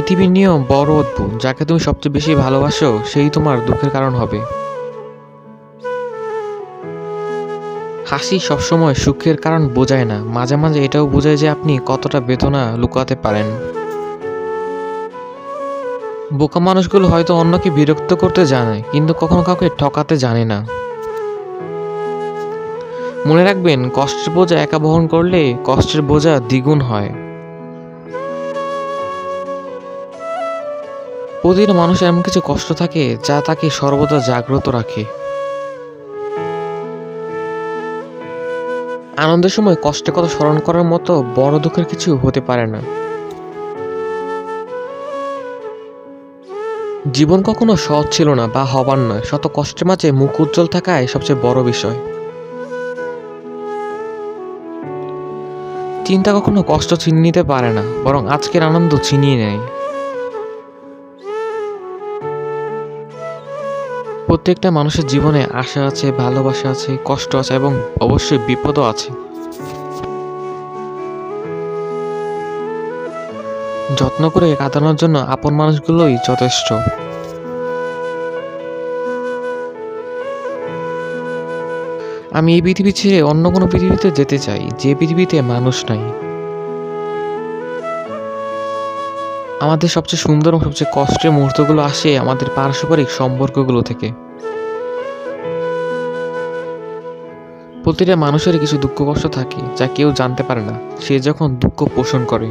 পৃথিবীর নিয়ম বড় অদ্ভুত। যাকে তুমি সবচেয়ে বেশি ভালোবাসো সেই তোমার দুঃখের কারণ হবে। হাসি সবসময় সুখের কারণ বোঝায় না, মাঝে মাঝে এটাও বোঝায় যে আপনি কতটা বেদনা লুকাতে পারেন। বোকা মানুষগুলো হয়তো অন্যকে বিরক্ত করতে জানে, কিন্তু কখনো কাউকে ঠকাতে জানে না। মনে রাখবেন, কষ্টের বোঝা একা বহন করলে কষ্টের বোঝা দ্বিগুণ হয়। প্রতিটা মানুষের এমন কিছু কষ্ট থাকে যা তাকে সর্বদা জাগ্রত রাখে। আনন্দের সময় কষ্টের কথা স্মরণ করার মতো বড় দুঃখের কিছু হতে পারে না। জীবন কখনো সহজ ছিল না বা হবার নয়, শত কষ্টের মাঝে মুখ উজ্জ্বল থাকাই সবচেয়ে বড় বিষয়। চিন্তা কখনো কষ্ট চিনিয়ে নিতে পারে না, বরং আজকের আনন্দ ছিনিয়ে নেয়। প্রত্যেকটা মানুষের জীবনে আশা আছে, ভালোবাসা আছে, কষ্ট আছে এবং অবশ্যই বিপদও আছে। যত্ন করে কাটানোর জন্য আপন মানুষগুলোই যথেষ্ট। আমি এই পৃথিবী ছেড়ে অন্য কোনো পৃথিবীতে যেতে চাই, যে পৃথিবীতে মানুষ নাই। আমাদের সবচেয়ে সুন্দর এবং সবচেয়ে কষ্টের মুহূর্তগুলো আসে আমাদের পারস্পরিক সম্পর্কগুলো থেকে। প্রতিটা মানুষেরই কিছু দুঃখ কষ্ট থাকে যা কেউ জানতে পারে না, সে যখন দুঃখ পোষণ করে।